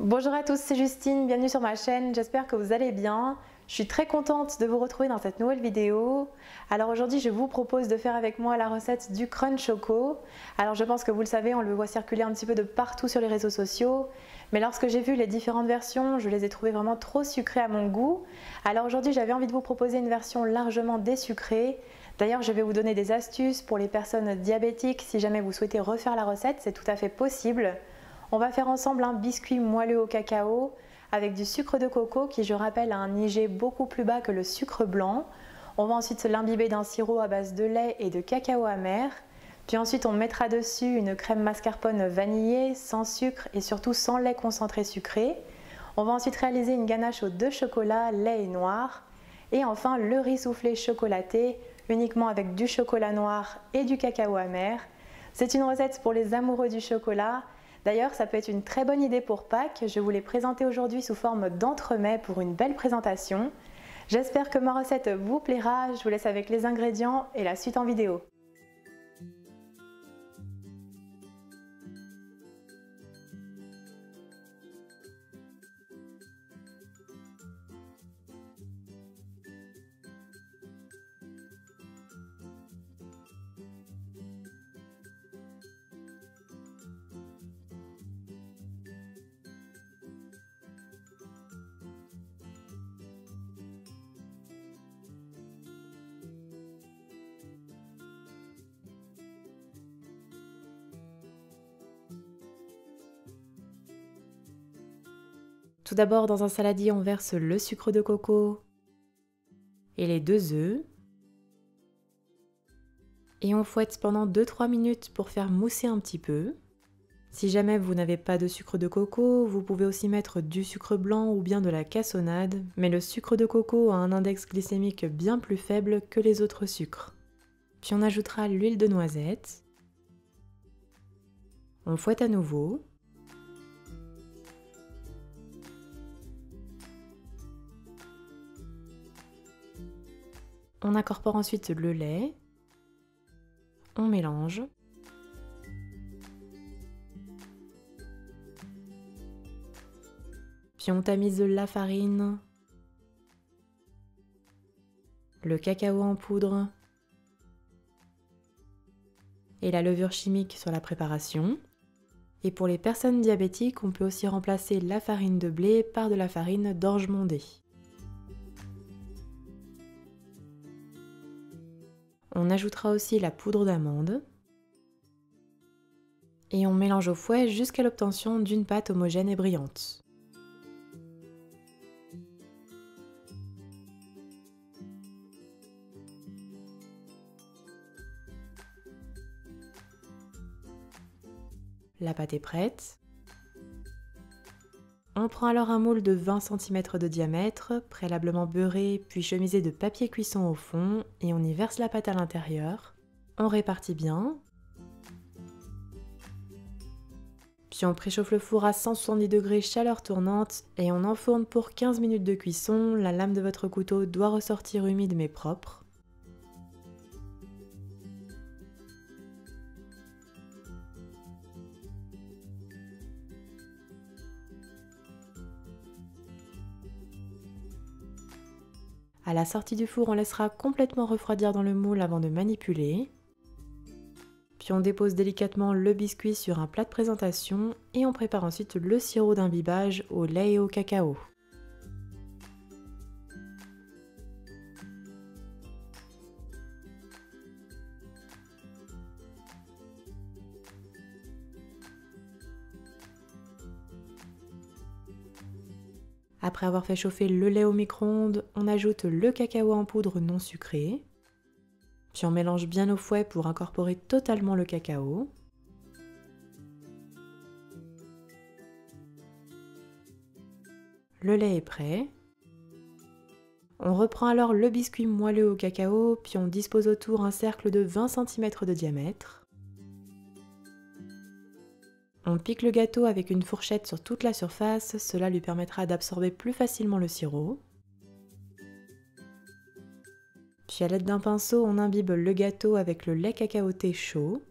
Bonjour à tous, c'est Justine, bienvenue sur ma chaîne, j'espère que vous allez bien. Je suis très contente de vous retrouver dans cette nouvelle vidéo. Alors aujourd'hui je vous propose de faire avec moi la recette du crunch choco. Alors je pense que vous le savez, on le voit circuler un petit peu de partout sur les réseaux sociaux. Mais lorsque j'ai vu les différentes versions, je les ai trouvées vraiment trop sucrées à mon goût. Alors aujourd'hui j'avais envie de vous proposer une version largement désucrée. D'ailleurs je vais vous donner des astuces pour les personnes diabétiques si jamais vous souhaitez refaire la recette, c'est tout à fait possible. On va faire ensemble un biscuit moelleux au cacao avec du sucre de coco qui, je rappelle, a un IG beaucoup plus bas que le sucre blanc. On va ensuite l'imbiber d'un sirop à base de lait et de cacao amer. Puis ensuite on mettra dessus une crème mascarpone vanillée, sans sucre et surtout sans lait concentré sucré. On va ensuite réaliser une ganache aux 2 chocolats, lait et noir. Et enfin le riz soufflé chocolaté, uniquement avec du chocolat noir et du cacao amer. C'est une recette pour les amoureux du chocolat. D'ailleurs, ça peut être une très bonne idée pour Pâques. Je vous l'ai présenté aujourd'hui sous forme d'entremets pour une belle présentation. J'espère que ma recette vous plaira. Je vous laisse avec les ingrédients et la suite en vidéo. Tout d'abord, dans un saladier, on verse le sucre de coco et les 2 œufs. Et on fouette pendant 2-3 minutes pour faire mousser un petit peu. Si jamais vous n'avez pas de sucre de coco, vous pouvez aussi mettre du sucre blanc ou bien de la cassonade. Mais le sucre de coco a un index glycémique bien plus faible que les autres sucres. Puis on ajoutera l'huile de noisette. On fouette à nouveau. On incorpore ensuite le lait, on mélange. Puis on tamise la farine, le cacao en poudre et la levure chimique sur la préparation. Et pour les personnes diabétiques, on peut aussi remplacer la farine de blé par de la farine d'orge mondée. On ajoutera aussi la poudre d'amande et on mélange au fouet jusqu'à l'obtention d'une pâte homogène et brillante. La pâte est prête. On prend alors un moule de 20 cm de diamètre, préalablement beurré puis chemisé de papier cuisson au fond et on y verse la pâte à l'intérieur. On répartit bien. Puis on préchauffe le four à 170 degrés chaleur tournante et on enfourne pour 15 minutes de cuisson. La lame de votre couteau doit ressortir humide mais propre. À la sortie du four, on laissera complètement refroidir dans le moule avant de manipuler. Puis on dépose délicatement le biscuit sur un plat de présentation et on prépare ensuite le sirop d'imbibage au lait et au cacao. Après avoir fait chauffer le lait au micro-ondes, on ajoute le cacao en poudre non sucré. Puis on mélange bien au fouet pour incorporer totalement le cacao. Le lait est prêt. On reprend alors le biscuit moelleux au cacao, puis on dispose autour un cercle de 20 cm de diamètre. On pique le gâteau avec une fourchette sur toute la surface, cela lui permettra d'absorber plus facilement le sirop. Puis à l'aide d'un pinceau, on imbibe le gâteau avec le lait cacaoté chaud.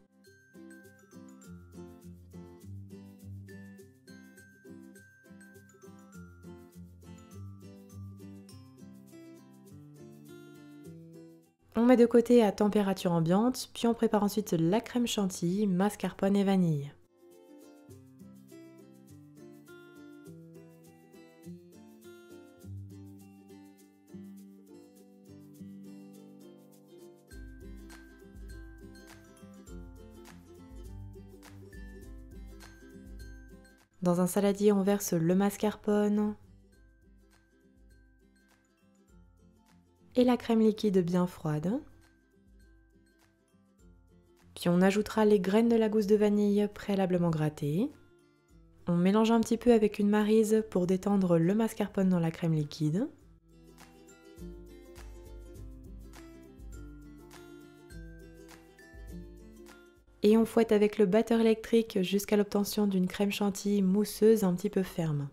On met de côté à température ambiante, puis on prépare ensuite la crème chantilly, mascarpone et vanille. Dans un saladier, on verse le mascarpone et la crème liquide bien froide. Puis on ajoutera les graines de la gousse de vanille préalablement grattées. On mélange un petit peu avec une maryse pour détendre le mascarpone dans la crème liquide. Et on fouette avec le batteur électrique jusqu'à l'obtention d'une crème chantilly mousseuse un petit peu ferme.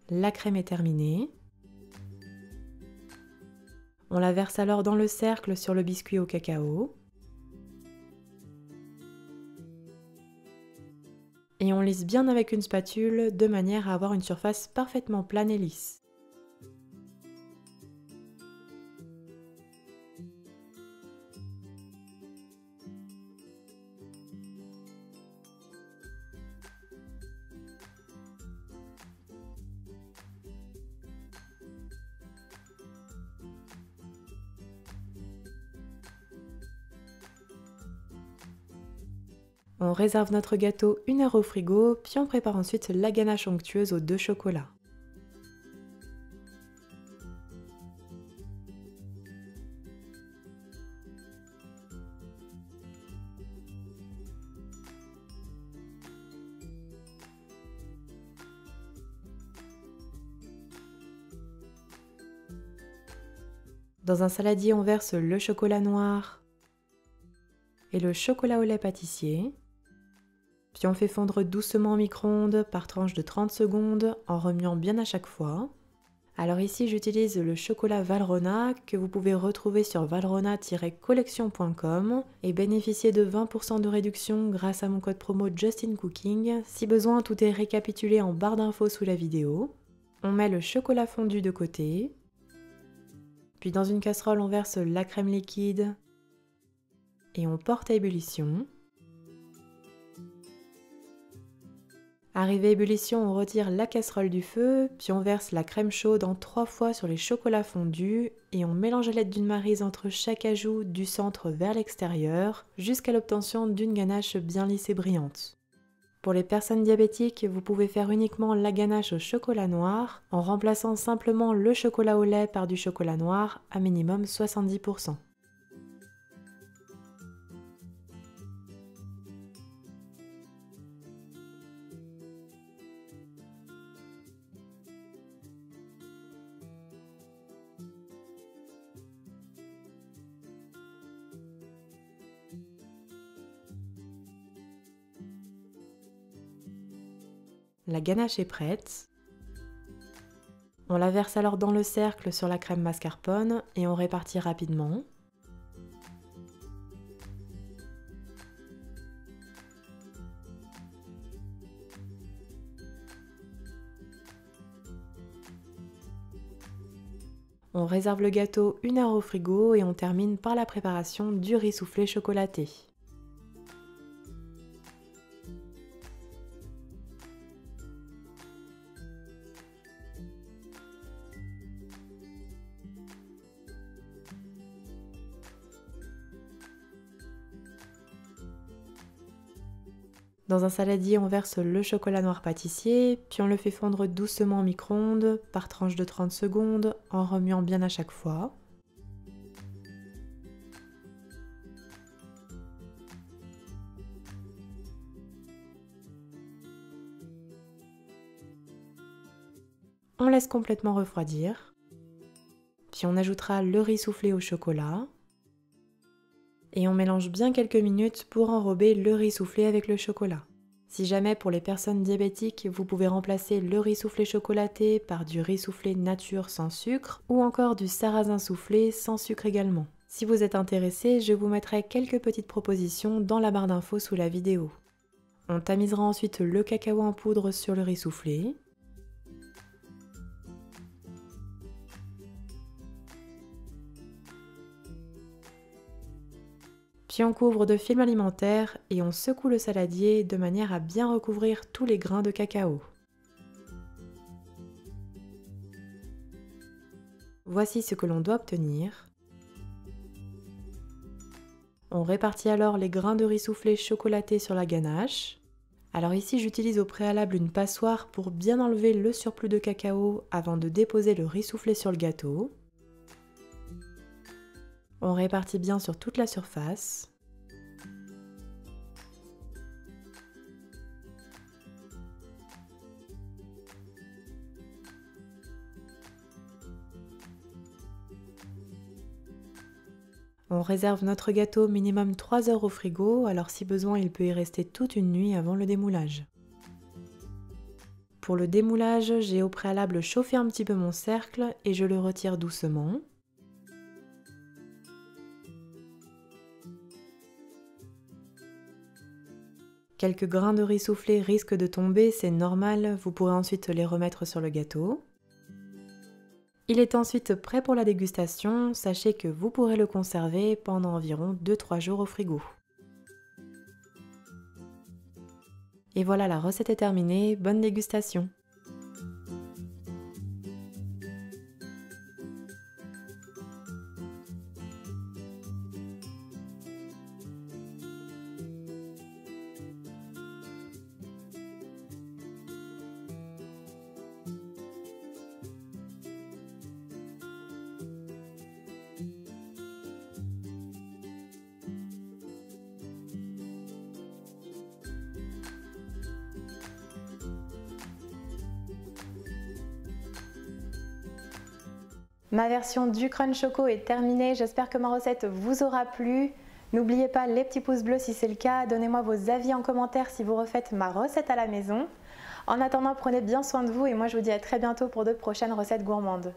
La crème est terminée. On la verse alors dans le cercle sur le biscuit au cacao. Et on lisse bien avec une spatule de manière à avoir une surface parfaitement plane et lisse. On réserve notre gâteau 1 heure au frigo, puis on prépare ensuite la ganache onctueuse aux 2 chocolats. Dans un saladier, on verse le chocolat noir et le chocolat au lait pâtissier. Puis on fait fondre doucement au micro-ondes par tranche de 30 secondes en remuant bien à chaque fois. Alors ici j'utilise le chocolat Valrhona que vous pouvez retrouver sur valrhona-collection.com et bénéficier de 20% de réduction grâce à mon code promo JustinCooking. Si besoin, tout est récapitulé en barre d'infos sous la vidéo. On met le chocolat fondu de côté. Puis dans une casserole on verse la crème liquide et on porte à ébullition. Arrivé à ébullition, on retire la casserole du feu, puis on verse la crème chaude en 3 fois sur les chocolats fondus et on mélange à l'aide d'une maryse entre chaque ajout du centre vers l'extérieur jusqu'à l'obtention d'une ganache bien lisse et brillante. Pour les personnes diabétiques, vous pouvez faire uniquement la ganache au chocolat noir en remplaçant simplement le chocolat au lait par du chocolat noir à minimum 70%. La ganache est prête. On la verse alors dans le cercle sur la crème mascarpone et on répartit rapidement. On réserve le gâteau 1 heure au frigo et on termine par la préparation du riz soufflé chocolaté. Dans un saladier, on verse le chocolat noir pâtissier, puis on le fait fondre doucement au micro-ondes par tranche de 30 secondes en remuant bien à chaque fois. On laisse complètement refroidir, puis on ajoutera le riz soufflé au chocolat. Et on mélange bien quelques minutes pour enrober le riz soufflé avec le chocolat. Si jamais pour les personnes diabétiques, vous pouvez remplacer le riz soufflé chocolaté par du riz soufflé nature sans sucre ou encore du sarrasin soufflé sans sucre également. Si vous êtes intéressé, je vous mettrai quelques petites propositions dans la barre d'infos sous la vidéo. On tamisera ensuite le cacao en poudre sur le riz soufflé. Puis on couvre de film alimentaire et on secoue le saladier de manière à bien recouvrir tous les grains de cacao. Voici ce que l'on doit obtenir. On répartit alors les grains de riz soufflé chocolaté sur la ganache. Alors ici j'utilise au préalable une passoire pour bien enlever le surplus de cacao avant de déposer le riz soufflé sur le gâteau. On répartit bien sur toute la surface. On réserve notre gâteau minimum 3 heures au frigo, alors si besoin il peut y rester toute une nuit avant le démoulage. Pour le démoulage, j'ai au préalable chauffé un petit peu mon cercle et je le retire doucement. Quelques grains de riz soufflé risquent de tomber, c'est normal, vous pourrez ensuite les remettre sur le gâteau. Il est ensuite prêt pour la dégustation, sachez que vous pourrez le conserver pendant environ 2-3 jours au frigo. Et voilà, la recette est terminée, bonne dégustation! Ma version du Crunch Choco est terminée, j'espère que ma recette vous aura plu. N'oubliez pas les petits pouces bleus si c'est le cas, donnez-moi vos avis en commentaire si vous refaites ma recette à la maison. En attendant, prenez bien soin de vous et moi je vous dis à très bientôt pour de prochaines recettes gourmandes.